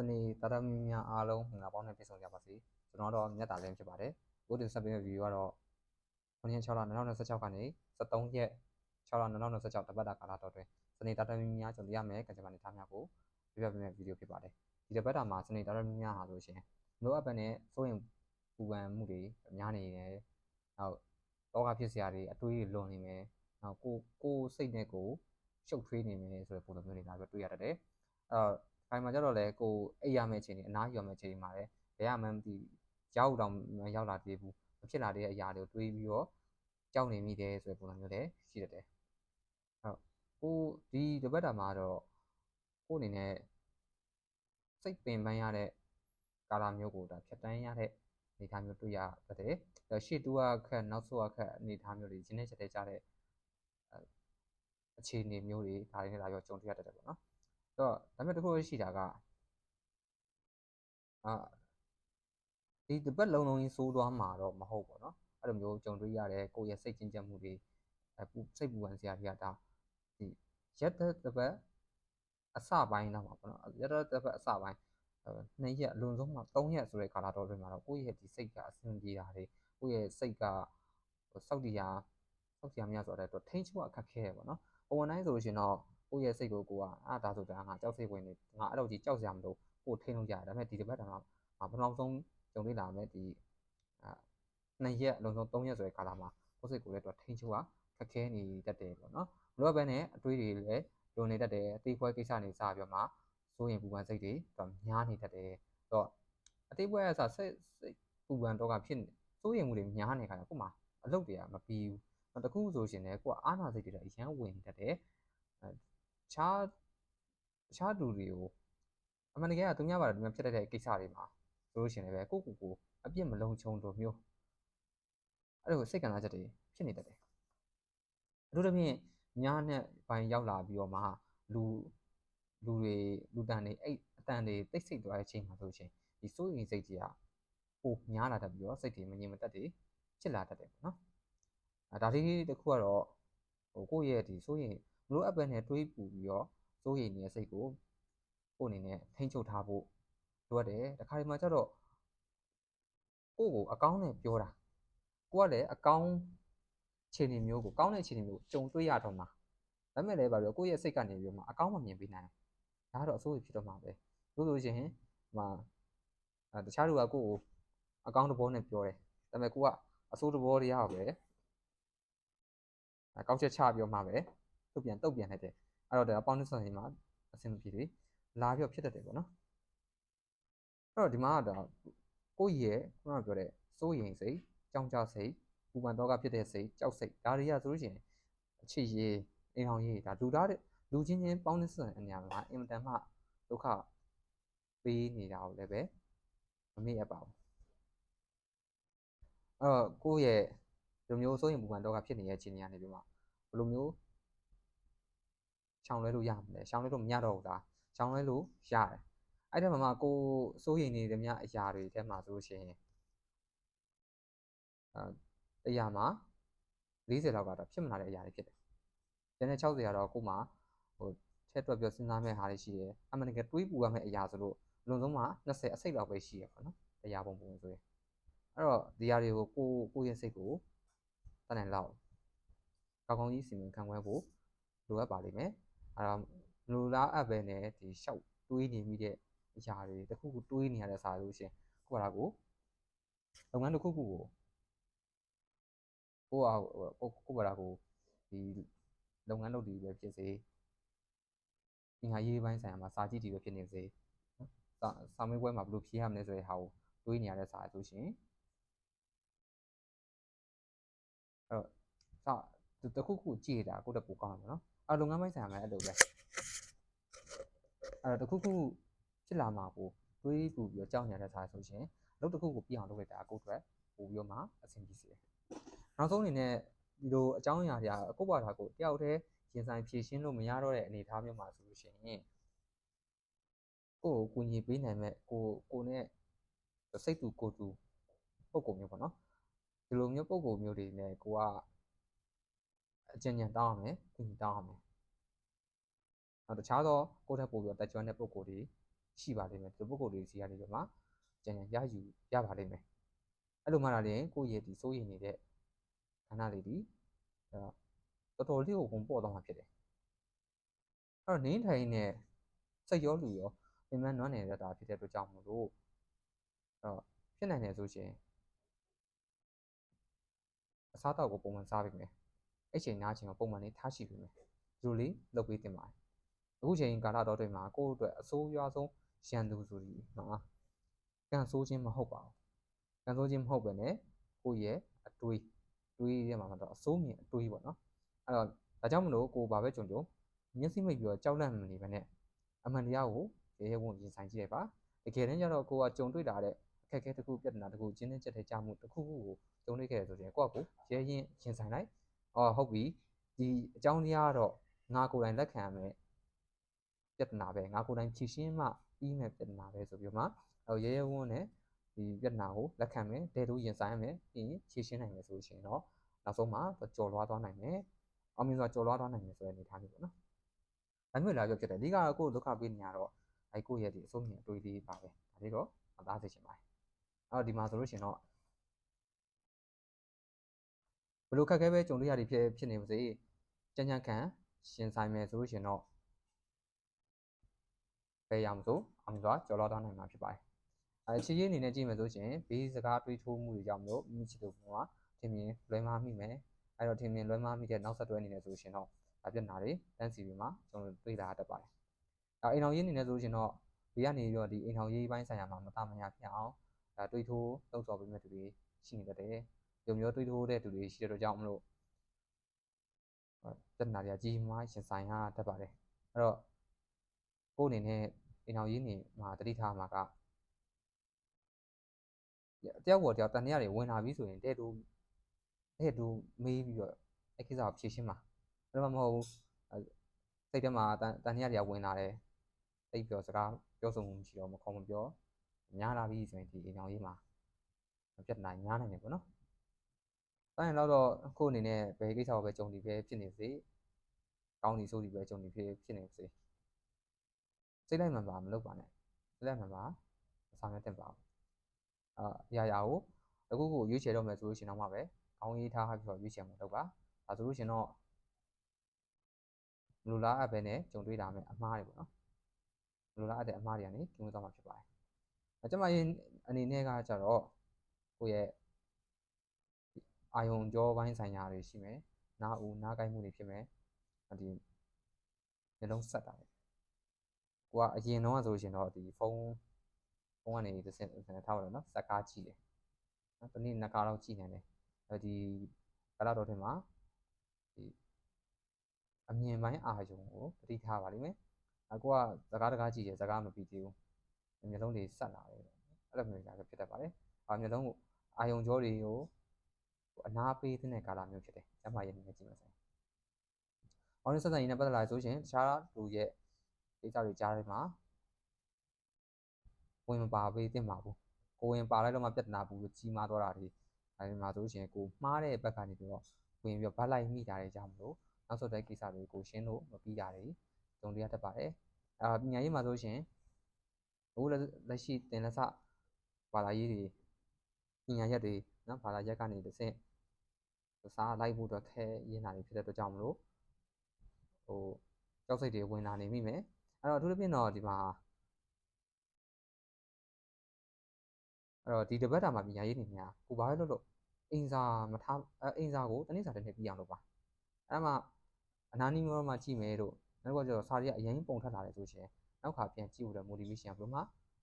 နေတာတာမြာအားလုံးငါပေါင်းနဲ့ပြည့်စုံကြပါစေကျွန်တော်တော့မြတ်တာလည်းဖြစ်ပါတယ်ကိုတင်ဆက်ပေးမယ့်ဗီဒီယိုကတော့9ရက်6လ2026ကနေ13ရက်6လ2026တပတ်တာကာလတော်တွင်စနေတာတာမြာကြုံရမယ်ကံကြမ္မာနေသားများကိုပြပြပေးမယ့်ဗီဒီယိုဖြစ်ပါတယ်ဒီတပတ်တာမှာစနေတာတာမြာဟာလို့ရှိရင်လိုအပ်ပန်နဲ့စိုးရင်ပူပန်မှုတွေများနေတယ်နောက်တောကဖြစ်စရာတွေအတွေးလွန်နေမယ်နောက်ကိုစိတ်နဲ့ကိုရှုပ်ထွေးနေမယ်ဆိုတဲ့ပုံစံမျိုးတွေလာပြီးတွေ့ရတတ်တယ်ခိုင်မှာကြတော့လေကိုအိပ်ရမယ့်အချိန်တွေအနားယူရမယ့်အချိန်တွေမှာလည်းဘယ်မှမသိရောက်တော့မရောက်လာသေးဘူးမဖြစ်လာတဲ့အရာတွေကိုတွေးပြီးတော့ကြောက်နေမိတယ်ဆိုတဲ့ပုံစံမျိုးလည်းရှိတတ်တယ်ကိုဒီတပတ်တာမှာတော့ကိုအနေနဲ့စိတ်ပင်ပန်းရတဲ့ကာလမျိုးကိုဒါဖြတ်တန်းရတဲ့အနေအထားမျိုးတွေ့ရတတ်တယ်ရှေ့တူကခက်နောက်ဆုကခက်အနေအထားမျိုးတွေရင်းနှီးချက်တဲ့ကြတဲ့အခြေအနေမျိုးတွေဒါတွေနဲ့လာရောကြုံတွေ့ရတတ်တယ်ပေါ့နော်တော့ဒါပေမဲ့တခုရှိတာကဒီတပတ်လုံးကြီးစိုးသွားမှာတော့မဟုတ်ပေါ့နော်အဲ့လိုမျိုးကြုံတွေ့ရတဲ့ကိုယ့်ရဲ့စိတ်ချင်းချက်မှုတွေစိတ်ပူပန်စရာတွေကဒါဒီရက်တပတ်အစပိုင်းတော့မှာပေါ့နော်ရက်တပတ်အစပိုင်း2ရက်အလွန်ဆုံးမှာ3ရက်ဆိုတဲ့ကာလတော်တွင်မှာတော့ကိုယ့်ရဲ့ဒီစိတ်ကအဆင်ပြေတာတွေကိုယ့်ရဲ့စိတ်ကစောက်တရားများဆိုတော့ထိန်းချုပ်အခက်ခဲပေါ့နော်ပုံမှန်တိုင်းဆိုလို့ရှိရင်တော့ကိုယ့်ရဲ့စိတ်ကိုကဒါဆိုတာငါကြောက်စိတ်ဝင်နေငါအဲ့လိုကြီးကြောက်စရာမလိုကိုထိန်းလို့ရတယ်ဒါပေမဲ့ဒီတစ်ပတ်တောင်ပထမဆုံးကြုံတွေ့လာမယ်ဒီ2ရက်အလုံးစုံ3ရက်ဆိုတဲ့ကာလမှာကိုယ်စိတ်ကိုလည်းတော့ထိန်းချုပ်ခက်ခဲနေတတ်တယ်ပေါ့နော်လိုအပ်ပဲနဲ့အတွေးတွေလည်းလွန်နေတတ်တယ်အသေးခွဲကိစ္စနေစားပြီးတော့မှစိုးရင်ပူပန်စိတ်တွေတော့များနေတတ်တယ်တော့အသေးခွဲအစားစိတ်ပူပန်တော့ကဖြစ်စိုးရင်မှုတွေများနေခါကျကို့မှာအလုပ်တွေကမပြီးဘူးတခုဆိုရှင်လည်းကိုကအားနာစိတ်တွေအရန်ဝင်တတ်တယ်တခြားလူတွေကိုအမှန်တကယ်ကသူများပါတော့ဖြစ်တဲ့ကိစ္စတွေမှာဆိုလို့ရှိရင်လည်းကိုအပြစ်မလုံးချုံတို့မျိုးအဲ့လိုစိတ်ကံစားချက်တွေဖြစ်နေတတ်တယ်အထူးသဖြင့်ညာနဲ့ပိုင်းရောက်လာပြီးတော့မှလူတန်တွေအဲ့အတန်တွေတိတ်ဆိတ်သွားတဲ့အချိန်မှာဆိုလို့ရှိရင်ဒီစိုးရိမ်စိတ်ကြီးကပိုများလာတတ်ပြီးတော့စိတ်တွေမငြိမ်မသက်တွေဖြစ်လာတတ်တယ်ပေါ့နော်ဒါလေးတစ်ခုကတော့ကိုယ့်ရဲ့ဒီစိုးရိမ်မလို့အပ်ပဲနဲ့တွေးပူပြီးတော့စိုးရိမ်နေတဲ့စိတ်ကိုကိုယ့်အနေနဲ့ထိန်းချုပ်ထားဖို့လိုအပ်တယ်တခါဒီမှာကျတော့ကိုယ့်ကိုအကောင်းနဲ့ပြောတာကိုကလည်းအကောင်းခြေနေမျိုးကိုကောင်းတဲ့ခြေနေမျိုးကြုံတွေ့ရတော့မှာဒါပေမဲ့လည်းဗာပြောကိုယ့်ရဲ့စိတ်ကနေပြီးတော့မှအကောင်းမမြင်ပေးနိုင်ဒါကတော့အဆိုးဖြစ်တော့မှာပဲလို့ဆိုရှင်တခြားလူကကိုယ့်ကိုအကောင်းတဘောနဲ့ပြောတယ်ဒါပေမဲ့ကိုကအဆိုးတဘောတရားပဲကောက်ချက်ချပြောမှပဲတုတ်ပြန်လိုက်တယ်အဲ့တော့ဒါပေါင်းနှစ်ဆက်နေမှာအဆင်မပြေလေလာပြောဖြစ်တတ်တယ်ပေါ့နော်အဲ့တော့ဒီမှာဒါကိုယ့်ရဲ့ခုနကပြောတဲ့စိုးရိမ်စိတ်ကြောင်ကြစိတ်ပူပန်တော့ကဖြစ်တဲ့စိတ်ကြောက်စိတ်ဒါတွေကဆိုလို့ရှိရင်အခြေရေးအိမ်အောင်ရေးဒါလူချင်းပေါင်းနှစ်ဆက်အများမှာအင်မတန်မှဒုက္ခပေးနေတာကိုလည်းပဲမမေ့ရပါဘူးအဲ့တော့ကိုယ့်ရဲ့လူမျိုးစိုးရိမ်ပူပန်တော့ကဖြစ်နေတဲ့အခြေအနေကနေပြီးမှဘယ်လိုမျိုးရှောင်လွဲလို့ရမလဲရှောင်လွဲလို့မရတော့ဘူးလားရှောင်လွဲလို့ရတယ်အဲ့ဒါမှကိုစိုးရိမ်နေတဲ့များအရာတွေထဲမှာဆိုလို့ရှိရင်တရားမှာ40လောက်ကတော့ဖြစ်မလာတဲ့အရာတွေဖြစ်တယ်။ကျန်တဲ့60ကတော့ကိုမှထည့်တွက်ပြောစဉ်းစားမဲ့ဟာတွေရှိတယ်။အမှန်တကယ်တွေးပူရမယ့်အရာဆိုလို့အလုံးစုံမှာ20အစိတ်လောက်ပဲရှိရပါတော့။တရားပုံဆိုရင်အဲ့တော့ဒီຢာတွေကိုကိုရဲ့စိတ်ကိုတန်းနိုင်လောက်ကောင်းကြီးစီမံခန့်ခွဲဖို့လိုအပ်ပါလိမ့်မယ်။အဲ့တော့လူလားအပ်ပဲနဲ့ဒီရှောက်တွေးနေမိတဲ့အရာတွေတခုခုတွေးနေရတဲ့စာလို့ရှိရင်ကိုယ့်ဘာကိုလုပ်ငန်းတစ်ခုခုကိုကိုဘာသာကိုဒီလုပ်ငန်းလုပ်တည်ပဲဖြစ်စေပညာရေးပိုင်းဆိုင်ရာမှာစာကြည့်တည်ပဲဖြစ်နေစေစာမေးပွဲမှာဘယ်လိုဖြေရမလဲဆိုတဲ့ဟာကိုတွေးနေရတဲ့စာဆိုရှင်အဲ့တော့တခုခုကြည့်တာကိုယ့်တက်ပိုကောင်းတယ်နော်အဲ့လုပ်ငန်းပိုင်းဆိုင်ရာမှာအဲ့လိုပဲအဲ့တော့တခုခုဖြစ်လာမှာကိုတွေးပူပြီးတော့ကြောက်နေရတဲ့စာဆိုရှင်လုပ်တခုကိုပြအောင်လုပ်လိုက်တာကိုယ့်အတွက်ပို့ပြီးတော့မှအဆင်ပြေစေတယ်နောက်ဆုံးအနေနဲ့ဒီလိုအကြောင်းအရာတွေကကိုယ့်ဘာသာကိုတယောက်တည်းရင်ဆိုင်ဖြည့်ရှင်းလို့မရတော့တဲ့အနေအထားမျိုးမှာဆိုလို့ရှိရင်ကိုယ်ကိုကူညီပေးနိုင်မဲ့ကိုနဲ့စိတ်တူကိုယ်တူပုံကုမျိုးပေါ့နော်ဒီလိုမျိုးပုံကုမျိုးတွေနဲ့ကိုကအကျဉ်းညံတောင်းရမယ်ကူညီတောင်းရမယ်နောက်တခြားသောကိုယ့်ထက်ပိုပြီးတက်ကြွတဲ့ပုံကုတွေ ရှိပါလိမ့်မယ်ဒီပုဂ္ဂိုလ်တွေစီကနေပြီးမှကြံရယူရပါလိမ့်မယ်အဲ့လိုမှလာရင်ကိုယ့်ရဲ့ဒီစိုးရိမ်နေတဲ့ခန္ဓာလေးဒီတော်တော်လေးကိုဝင်ပေါ်သွားမှာဖြစ်တယ်အဲ့တော့နင်းထိုင်နဲ့စိတ်ရောလူရောပင်မနွမ်းနေတဲ့တာဖြစ်တဲ့အတွက်ကြောင့်မို့လို့ဖြစ်နိုင်တယ်ဆိုရှင်အစားတောက်ကိုပုံမှန်စားပေးမယ်အဲ့ချိန်နားချိန်ကိုပုံမှန်လေးထားရှိပေးမယ်ဒီလိုလေးလုပ်ပေးတင်ပါတယ်အခုချိန်ကာလတော်တွေမှာကိုယ့်အတွက်အဆိုးရွားဆုံးရန်သူဆိုဒီမှာကန်ဆိုးခြင်းမဟုတ်ပါဘူးကန်ဆိုးခြင်းမဟုတ်ပဲねကိုယ့်ရဲ့အတွေးထဲမှာတော့အဆိုးမြင်အတွေးပေါ့နော်အဲ့တော့ဒါကြောင့်မလို့ကိုဘာပဲကြုံမျက်စိမိတ်ပြီးတော့ကြောက်လန့်မနေပဲနဲ့အမှန်တရားကိုရဲဝံ့ရင်ဆိုင်ကြည့်ရပါတကယ်တမ်းကျတော့ကိုကကြုံတွေ့တာတဲ့အခက်အခဲတစ်ခုပြဿနာတစ်ခုကျင်းတဲ့ချက်တဲ့ကြမှုတစ်ခုခုကိုကြုံတွေ့ခဲ့ရဆိုရင်ကိုယ့်ကိုရဲရင်ရင်ဆိုင်လိုက်ဟုတ်ပြီဒီအကြောင်းတရားတော့ငါကိုယ်တိုင်လက်ခံရမယ်ပြဿနာပဲငါကိုယ်တိုင်ဖြေရှင်းမှပြီးမဲ့ပြဿနာပဲဆိုပြီးမှရဲရဲဝံ့နဲ့ဒီပြဿနာကိုလက်ခံမယ်တဲတို့ရင်ဆိုင်ရမယ်ပြီးရင်ဖြေရှင်းနိုင်မယ်ဆိုရှင်တော့နောက်ဆုံးမှာကြော်လွှားသွားနိုင်မယ်အောင်မြင်စွာကြော်လွှားသွားနိုင်မယ်ဆိုတဲ့အနေအထားမျိုးပေါ့နော်ဒါမျိုးလာပြောဖြစ်တယ်အဓိကကိုယ်ဒုက္ခပေးနေရတော့ကိုယ့်ရဲ့ဒီအဆုံးမြင်အတွေးလေးပါပဲဒါလေးတော့မသားစေချင်ပါတယ်အဲ့တော့ဒီမှာဆိုလို့ရှိရင်တော့ဘယ်လိုခက်ခဲပဲကြုံတွေ့ရတွေဖြစ်နေပါစေကြံ့ကြံ့ခံရှင်ဆိုင်မယ်ဆိုလို့ရှိရင်တော့ဘယ်ရမဆိုအောင်မြင်စွာကြော်လွှားသွားနိုင်မှာဖြစ်ပါတယ်ချီးရေးအနေနဲ့ကြည့်မယ်ဆိုရှင်ဘေးစကားတွေးထိုးမှုတွေကြောင့်မျိုးမိချစ်တို့ကထင်မြင်လွဲမှားမိမယ်အဲ့တော့ထင်မြင်လွဲမှားမိတဲ့နောက်ဆက်တွဲအနေနဲ့ဆိုရှင်တော့ပြဿနာတွေတန်းစီပြီးမှကျွန်တော်တွေ့လာတတ်ပါတယ်အိမ်တော်ရေးအနေနဲ့ဆိုရှင်တော့ဒီကနေပြီးတော့ဒီအိမ်တော်ရေးပိုင်းဆိုင်ရာမှာမတမညာဖြစ်အောင်တွေးထိုးလှုပ်ဆော်ပေးမဲ့သူတွေရှိနေတတ်တယ်ဒီမျိုးတွေးထိုးတဲ့သူတွေရှိတဲ့အတွက်ကြောင့်မလို့ပြဿနာတွေကကြီးမားရှင်ဆိုင်ရတတ်ပါတယ်အဲ့တော့ကိုယ့်အနေနဲ့အိမ်တော်ရေးနေမှာတတိထားမှာကတယောက်ပေါ်တယောက်တန်တရားတွေဝင်လာပြီဆိုရင်တဲ့တူမေးပြီးတော့အဲ့ကိစ္စကိုဖြေရှင်းမှာအဲ့တော့မဟုတ်ဘူးစိတ်ထဲမှာတန်တရားတွေကဝင်လာတယ်တိတ်ပြောစကားပြောဆိုမှုမရှိတော့မခေါ်မပြောများလာပြီဆိုရင်ဒီအိမ်အောင်ရေးမှာပြဿနာများနိုင်တယ်ပေါ့နော်တိုင်းတော့ကိုယ့်အနေနဲ့ဘယ်ကိစ္စကိုပဲကြုံဒီပဲဖြစ်နေစေကောင်းဒီဆိုဒီပဲကြုံဒီဖြစ်နေစေစိတ်လိုက်မှန်ပါမလုပ်ပါနဲ့စိတ်လိုက်မှန်ပါအဆောင်ရတဲ့ပါအရာကိုအခုကိုရွေးချယ်တော့မယ်ဆိုလို့ရှိရင်တော့မှပဲကောင်းရေးထားပြီးတော့ရွေးချယ်မှုလုပ်ပါဒါဆိုလို့ရှိရင်တော့မလိုလားအပ်ပဲနဲ့ကြုံတွေ့လာမယ်အမှားတွေပေါ့နော်မလိုလားအပ်တဲ့အမှားတွေကနေကင်းဝေးသွားမှာဖြစ်ပါတယ်ကျမရဲ့အနေနဲ့ကကြတော့ကိုယ့်ရဲ့အာယုံကြောပိုင်းဆိုင်ရာတွေရှိမယ်နားဦးနားကိုက်မှုတွေဖြစ်မယ်ဒီနှလုံးဆက်တာကိုကအရင်တော့ဆိုရှင်တော့ဒီဖုန်းကနေတစ်ဆင့်ထားပါတော့နော်စက်ကားကြည့်တယ်နော်တနေ့နှစ်ကားလောက်ကြည့်နေတယ်ဒီကာလတော်ထဲမှာဒီအမြင်ပိုင်းအာယုံကိုတတိထားပါလိမ့်မယ်ကိုကစကားတကားကြည့်တယ်စကားမပြီးသေးဘူးမျိုးလုံးတွေဆက်လာတယ်အဲ့လိုမျိုးကြာဖြစ်တတ်ပါတယ်မျိုးလုံးကိုအာယုံကြောတွေကိုအနာပေးတဲ့ကာလမျိုးဖြစ်တယ်ကျမရဲ့အနေနဲ့ကြည့်မယ်ဆိုရင်အောင်ရဆက်ဆံရေးနဲ့ပတ်သက်လာဆိုရင်တခြားလူရဲ့ကိစ္စတွေကြားထဲမှာဝင်မပါပေးသင့်ပါဘူးကိုဝင်ပါလိုက်တော့မှပြဿနာဘူးကြီးမားသွားတာတွေအဲဒီမှာဆိုရှင်ကိုမှားတဲ့ဘက်ကနေပြီးတော့ဝင်ပြီးတော့ဗတ်လိုက်မိတာတွေကြောင့်မလို့နောက်ဆုံးတဲ့ကိစ္စတွေကိုရှင်းလို့မပြီးတာတွေကြုံရတတ်ပါတယ်ပညာရေးမှာဆိုရှင်အခုလက်ရှိတင်လက်စဘာသာရေးတွေပညာရက်တွေနော်ဘာသာရက်ကနေတစ်ဆင့်စားလိုက်ဖို့တော့ခဲရင်းတာတွေဖြစ်တဲ့အတွက်ကြောင့်မလို့ကြောက်စိတ်တွေဝင်လာနေမိမယ်အဲ့တော့အထူးသဖြင့်တော့ဒီမှာအဲ့တော့ဒီတပတ်တာမှာပညာရေးနေများကိုဘာပဲလုပ်အိမ်စာမထားအိမ်စာကိုတနေ့စာတစ်နေ့ပြီးအောင်လုပ်ပါအဲ့မှာအနာနီးမျိုးမှကြည့်မယ်လို့နောက်ကကျတော့စာရီကအရင်ပုံထပ်လာတယ်ဆိုရှင်နောက်ခါပြန်ကြည့်ဖို့တဲ့ motivation ဘယ်လိုမှ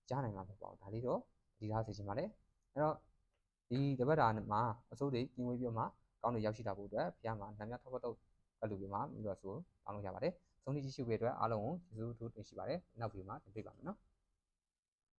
ကြားနိုင်မှာမဟုတ်ပါဘူးဒါလေးတော့ဒီထားစေချင်ပါတယ်အဲ့တော့ဒီတပတ်တာမှာအစိုးတွေကင်းဝေးပြီးမှကောင်းတွေရောက်ရှိလာဖို့အတွက်ဖျားမှာနှမ်းများထောက်တော့အဲ့လိုပြီးမှပြီးတော့ဆိုတောင်းလို့ရပါတယ်ဆုံးဖြတ်ကြည့်ရှုပေးအတွက်အားလုံးကိုကျေးဇူးတင်ရှိပါတယ်နောက်ဗီဒီယိုမှာတွေ့ပါမယ်နော်